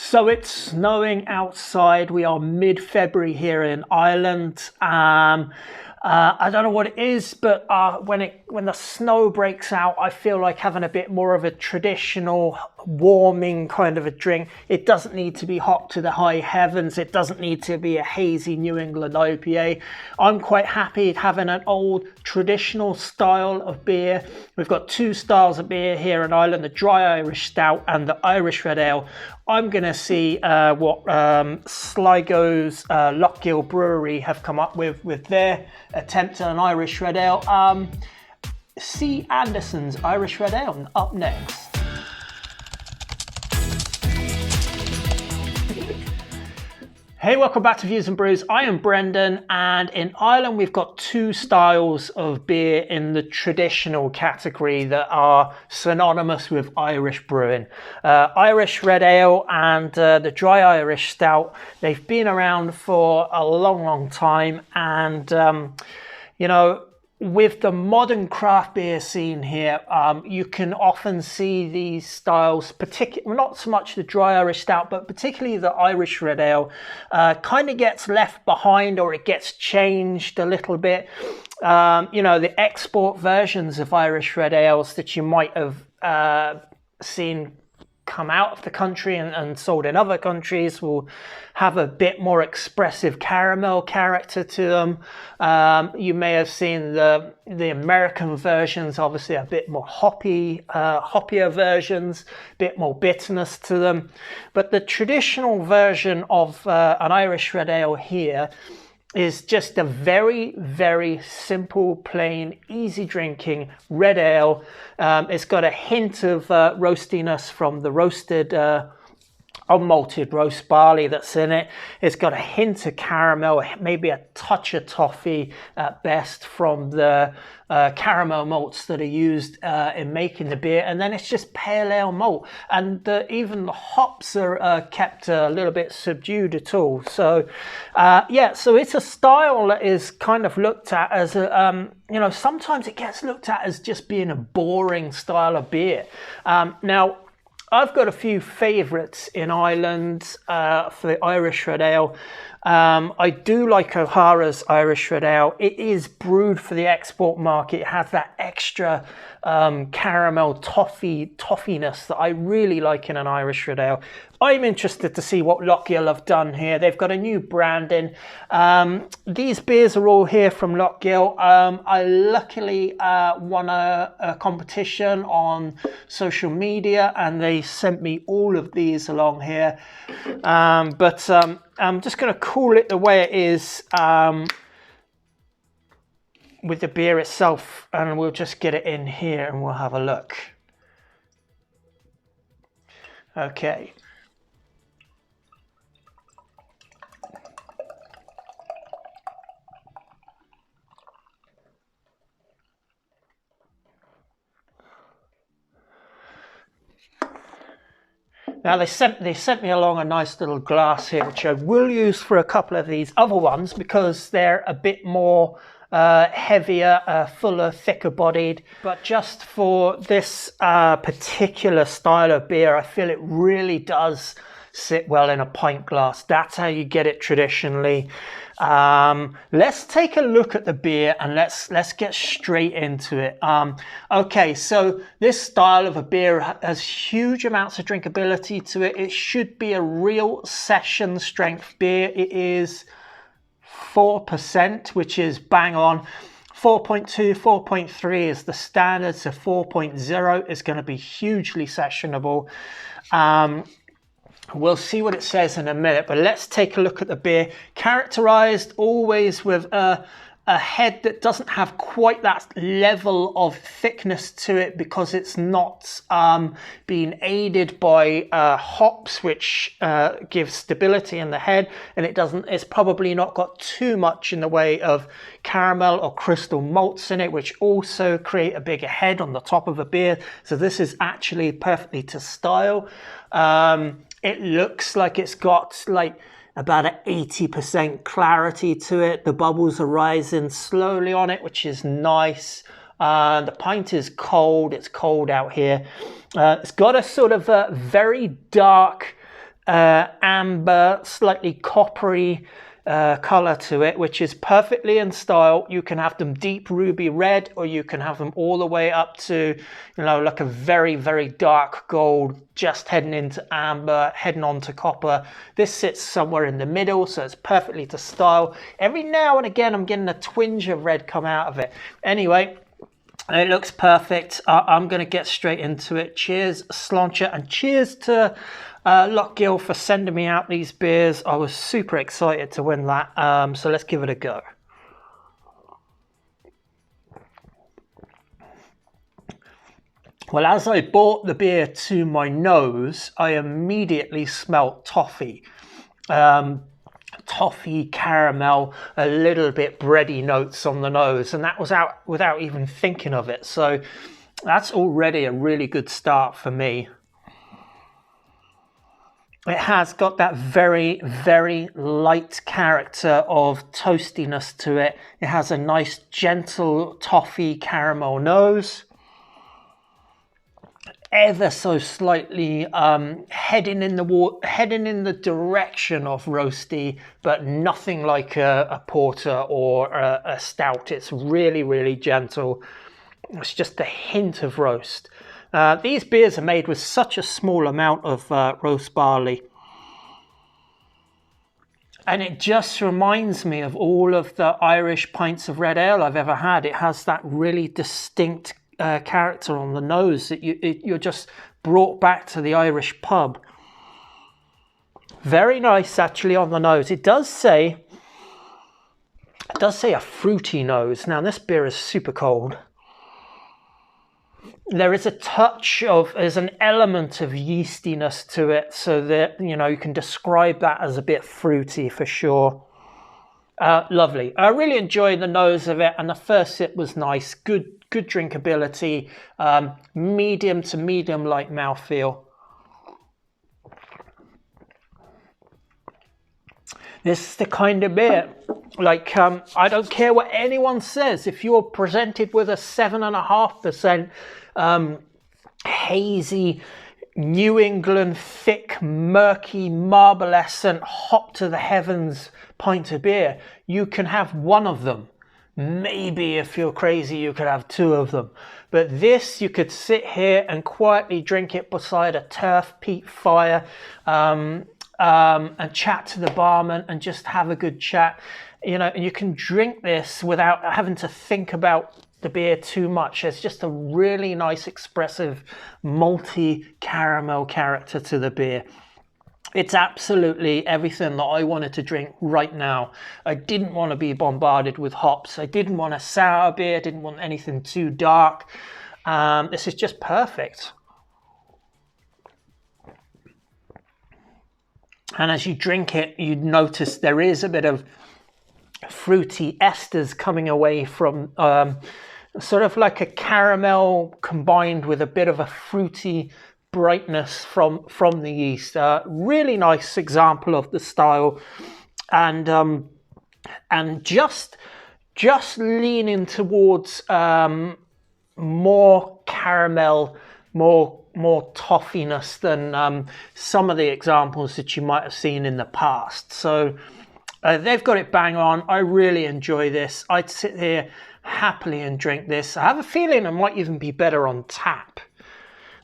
So it's snowing outside. We are mid-February here in Ireland. I don't know what it is, but when the snow breaks out, I feel like having a bit more of a traditional warming kind of a drink. It doesn't need to be hot to the high heavens. It doesn't need to be a hazy New England IPA. I'm quite happy having an old traditional style of beer. We've got two styles of beer here in Ireland, the dry Irish stout and the Irish red ale. I'm going to see what Sligo's Lochgill Brewery have come up with their attempt at an Irish red ale. C. Anderson's Irish red ale up next. Hey, welcome back to Views and Brews. I am Brendan, and in Ireland we've got two styles of beer in the traditional category that are synonymous with Irish brewing. Irish red ale and the dry Irish stout. They've been around for a long time, and with the modern craft beer scene here, you can often see these styles, not so much the dry Irish stout, but particularly the Irish red ale, kind of gets left behind, or it gets changed a little bit. The export versions of Irish red ales that you might have seen come out of the country and sold in other countries will have a bit more expressive caramel character to them. You may have seen the American versions, obviously a bit more hoppier versions, a bit more bitterness to them. But the traditional version of an Irish red ale here is just a very, very simple, plain, easy drinking red ale. It's got a hint of roastiness from the roasted unmalted roast barley that's in it. It's got a hint of caramel, maybe a touch of toffee at best from the caramel malts that are used in making the beer, and then it's just pale ale malt, and even the hops are kept a little bit subdued at all. So so it's a style that is kind of looked at as a sometimes it gets looked at as just being a boring style of beer. Now I've got a few favourites in Ireland for the Irish red ale. I do like O'Hara's Irish red ale. It is brewed for the export market. It has that extra caramel toffiness that I really like in an Irish red ale. I'm interested to see what Lochgill have done here. They've got a new branding. These beers are all here from Lochgill. I luckily won a competition on social media, and they sent me all of these along here. But I'm just going to cool it the way it is with the beer itself, and we'll just get it in here and we'll have a look. Okay. Now they sent me along a nice little glass here, which I will use for a couple of these other ones because they're a bit more heavier, fuller, thicker bodied. But just for this particular style of beer, I feel it really does sit well in a pint glass. That's how you get it traditionally. Let's take a look at the beer and let's get straight into it. Okay, so this style of a beer has huge amounts of drinkability to it. It should be a real session strength beer. It is 4%, which is bang on. 4.2, 4.3 is the standard, so 4.0 is going to be hugely sessionable. We'll see what it says in a minute, but let's take a look at the beer. Characterized always with a head that doesn't have quite that level of thickness to it because it's not being aided by hops, which give stability in the head, and it's probably not got too much in the way of caramel or crystal malts in it, which also create a bigger head on the top of a beer. So this is actually perfectly to style. It looks like it's got about an 80% clarity to it. The bubbles are rising slowly on it, which is nice. The pint is cold. It's cold out here. It's got a sort of a very dark amber, slightly coppery color to it, which is perfectly in style. You can have them deep ruby red, or you can have them all the way up to, you know, like a very, very dark gold, just heading into amber, heading on to copper. This sits somewhere in the middle, so it's perfectly to style. Every now and again, I'm getting a twinge of red come out of it. Anyway, it looks perfect. I'm going to get straight into it. Cheers, Sláinte, and cheers to Lochgill for sending me out these beers. I was super excited to win that. So let's give it a go. Well, as I brought the beer to my nose, I immediately smelt toffee. Toffee, caramel, a little bit bready notes on the nose, and that was out without even thinking of it. So that's already a really good start for me. It has got that very, very light character of toastiness to it. It has a nice gentle toffee caramel nose, ever so slightly heading in the direction of roasty, but nothing like a porter or a stout. It's really, really gentle. It's just a hint of roast. These beers are made with such a small amount of roast barley, and it just reminds me of all of the Irish pints of red ale I've ever had. It has that really distinct character on the nose that you're just brought back to the Irish pub. Very nice, actually, on the nose. It does say a fruity nose. Now, this beer is super cold. There is a touch of, there's an element of yeastiness to it, so that, you know, you can describe that as a bit fruity for sure. Lovely. I really enjoyed the nose of it, and the first sip was nice. Good drinkability, medium to medium light mouthfeel. This is the kind of beer, like, I don't care what anyone says, if you're presented with a 7.5% hazy, New England, thick, murky, marblescent, hop to the heavens pint of beer, you can have one of them. Maybe if you're crazy, you could have two of them. But this, you could sit here and quietly drink it beside a turf peat fire, and chat to the barman and just have a good chat. You know, and you can drink this without having to think about the beer too much. It's just a really nice, expressive, malty caramel character to the beer. It's absolutely everything that I wanted to drink right now. I didn't want to be bombarded with hops. I didn't want a sour beer. I didn't want anything too dark. This is just perfect. And as you drink it, you'd notice there is a bit of fruity esters coming away from sort of like a caramel combined with a bit of a fruity brightness from the yeast. Really nice example of the style, and just leaning towards more caramel, more toffiness than some of the examples that you might have seen in the past. So they've got it bang on. I really enjoy this. I'd sit here happily and drink this. I have a feeling it might even be better on tap.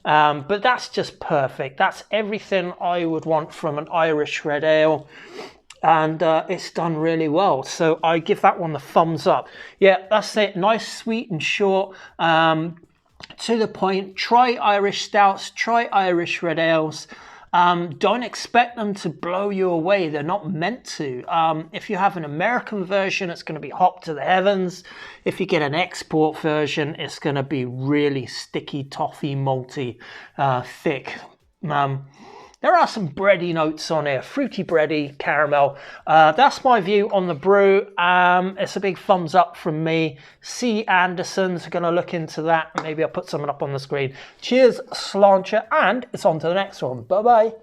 But that's just perfect. That's everything I would want from an Irish red ale. And it's done really well. So I give that one the thumbs up. Yeah, that's it. Nice, sweet and short. To the point. Try Irish stouts. Try Irish red ales. Don't expect them to blow you away. They're not meant to. If you have an American version, it's going to be hop to the heavens. If you get an export version, it's going to be really sticky, toffee, malty, thick. There are some bready notes on here, fruity bready, caramel. That's my view on the brew. It's a big thumbs up from me. C. Anderson's going to look into that. Maybe I'll put something up on the screen. Cheers, Sláinte, and it's on to the next one. Bye-bye.